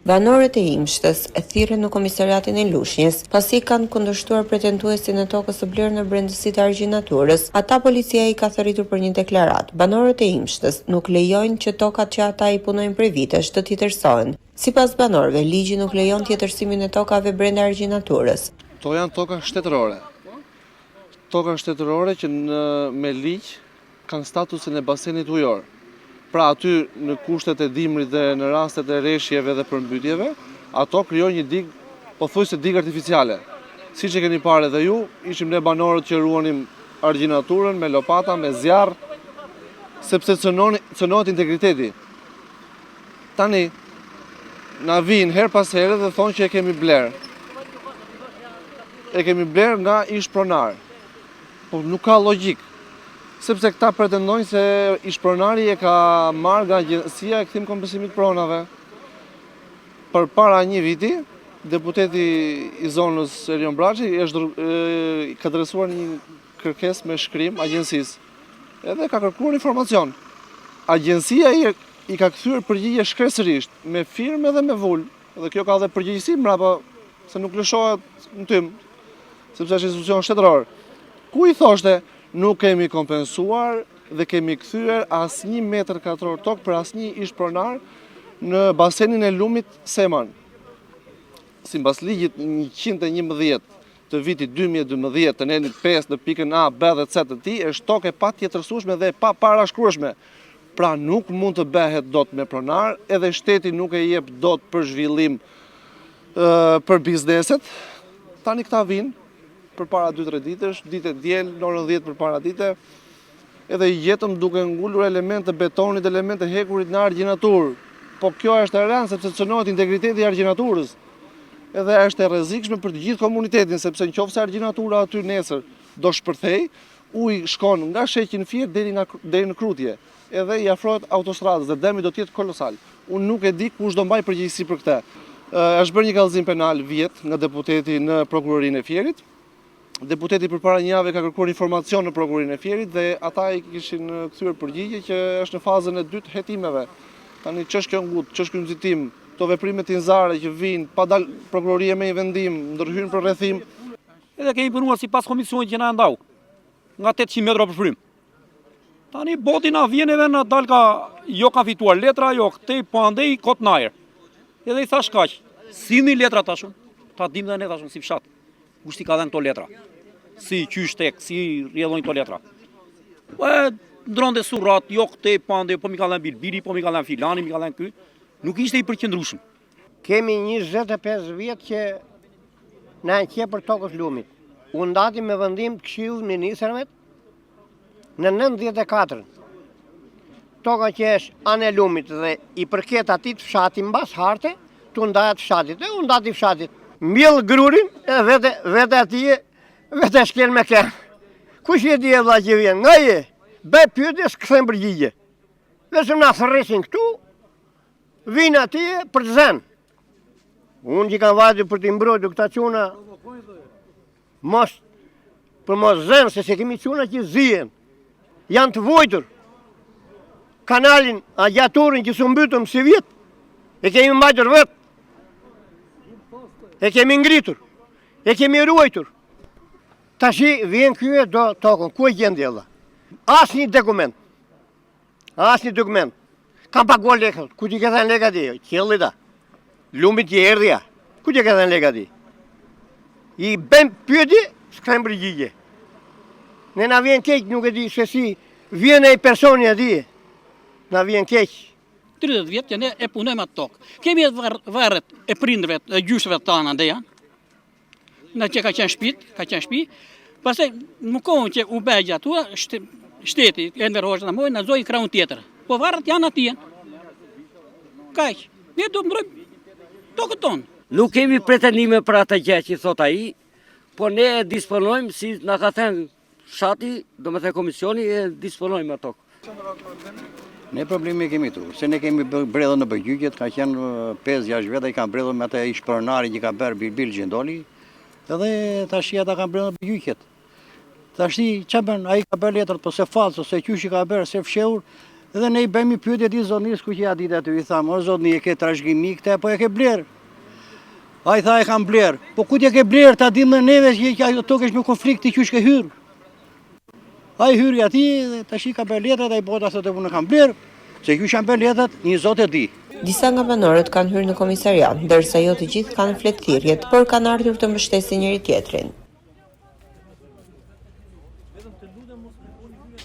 Banorët e Imshtës e thirrën në komisariatin e Lushnjës, pasi kanë kundërshtuar pretenduesin e tokës së blerë në brendësitë e argjinaturës. Ata policia i ka thërritur për një deklaratë. Banorët e Imshtës nuk lejojnë që tokat që ata i punojnë prej vitesh të tjetërsohen. Sipas banorëve, ligji nuk lejon tjetërsimin e tokave brenda argjinaturës. To janë toka shtetërore. Toka shtetërore që me ligj kanë statusin e basenit ujor. Pra aty në kushtet e dimrit dhe në rastet e reshjeve dhe përmbytjeve, ato krijojnë një digë, pothuajse digë artificiale. Siç e keni parë edhe ju, ishim ne banorët që ruanim argjinaturën me lopata, me zjarr, sepse cënohet integriteti. Tani na vinë her pas here dhe thonë që e kemi bler. E kemi bler nga ish pronar. Po nuk ka logjik. Sepse këta pretendojnë se ish-pronari e ka marrë nga Agjencia e Kthim Kompensimit Pronave. Përpara një viti, deputeti i zonës Erion Braçi ka adresuar një kërkesë me shkrim agjencisë. Edhe ka kërkuar informacion. Agjencia i ka kthyer përgjigje shkresërisht, me firmë dhe me vull. Dhe kjo ka dhe përgjegjësi mbrapa, se nuk lëshohet në tym, sepse është institucion shtetëror. Ku i thoshte nuk kemi kompensuar dhe kemi kthyer asnjë metër katror tokë për asnjë ish-pronar në basenin e lumit Seman. Sipas ligjit 111 të vitit 2012 të nenit 5 në pikën A, B dhe C të tij është tokë e patjetërsueshme dhe e paparashkrueshme. Pra nuk mund të bëhet dot me pronar, edhe shteti nuk e jep dot për zhvillim për bizneset. Tani këta vinë për para 2-3 ditësh, ditë e diel, në orën 10 për para dite, edhe i jetëm duke ngullur elemente betonit, elemente hekurit në argjinaturë. Po kjo është e rëndë, sepse cënohet integriteti i argjinaturës. Edhe është e rrezikshme për të gjithë komunitetin, sepse nëse argjinatura aty nesër do shpërthej, uji shkon nga sheqi në Fier deri në Krutje, edhe i afrohet autostradës dhe dëmi do të jetë kolosal. Unë nuk e di kush do mbaj përgjegjësi për këtë. Është bërë një kallëzim penal vjet nga deputeti në prokurorinë e Fierit. Deputeti përpara një jave ka kërkuar informacion në prokurorinë e Fierit dhe ata i kishin kthyer përgjigje që është në fazën e dytë hetimeve. Tani ç'është kjo ngut, ç'është ky nxitim, to veprimet inzare që vijnë pa dal prokuroria me një vendim, ndërhyn për rrethim. Edhe kemi punuar sipas komisionit që na ndau, nga 800 metra përshpërim. Tani boti na vjen edhe na dal jo ka fituar letra, jo këtej po andej kot najer. Edhe i thash kaq, si mi letra tashun? Ta dim dhe ne tashun si fshat. Kushti ka dhënë këto letra. Si qysh tek, si rrjedhojnë këto letra. Po ndronte surrat, jo këtej po andej, po mi ka dhënë Bilbili, po mi ka dhënë filani, mi ka dhënë ky. Nuk ishte i përqendrueshëm. Kemi 25 vjet që na e për tokës lumit. U ndati me vendim të Këshillit Ministrave në 94. Toka që është anë e lumit dhe i përket atij të fshatit mbas harte, tu ndahet fshatit. E u ndati fshatit. Mbjell grurin e vete atje, vete shkel me kërë. Kush je di e vla që vjen? Nga je? Bëj pyetje, s'kthejmë përgjigje. Vetëm na thërresin këtu, vinë atje për të zënë. Unë që kanë vajtë për të mbrojtur këta çuna, për mos zënë, se kemi çuna që zihen. Janë të vojtur. Kanalin, agjaturin që su mbytëm si vjet, e kemi mbajtur vetë. E kemi ngritur, e kemi ruajtur. Tashi vjen ky e do tokën, ku e gjen djella? Asnjë dokument. Asnjë dokument. Kam paguar lekë, ku ti ke dhënë lekë aty? Qelli ta. Lumit i erdhja. Ku ti ke dhënë lekë aty? I bën pyetje, s'kam përgjigje. Ne na vjen keq, nuk e di se si vjen ai personi aty. Na vjen keq. 30 vjet që ne e punojmë atë tokë. Kemi varret e prindërve, e gjyshëve tona ande janë. Në që ka qenë shtëpi. Pastaj në kohën që u bë gjatua, shteti Enver Hoxha na mori na zoi kraun tjetër. Po varret janë atje. Kaq. Ne do ndrojmë tokën tonë. Nuk kemi pretendime për atë gjë që thot ai, po ne e disponojmë si na ka thënë fshati, domethënë komisioni e disponojmë ato. Ne problemi kemi tu, se ne kemi bredhën në përgjigjet, ka qenë 5-6 vjet, i kanë bredhën me atë ish-pronari që ka bërë Bilbil Gjendoli, edhe tashi ata kanë bredhën në përgjigjet. Tashi ç'a bën, ai ka bërë letrat, po se falso, se qyshi ka bërë, se fshehur, Edhe ne i bëjmë pyetje ti zonis ku që ja ditë aty, i thamë, o zotni e ke trashëgimi këte, po e ke bler. Ai tha e kam bler. Po ku t'je ke bler, ta dimë neve që ajo tokesh me konflikt ti qysh ke hyr. Ai hyri aty dhe tash i ka bërë letrat ai bota thotë unë kam bler, se ky janë bërë letrat, një zot e di. Disa nga banorët kanë hyrë në komisariat, ndërsa jo të gjithë kanë fletë thirrjet, por kanë ardhur të mbështesin njëri tjetrin.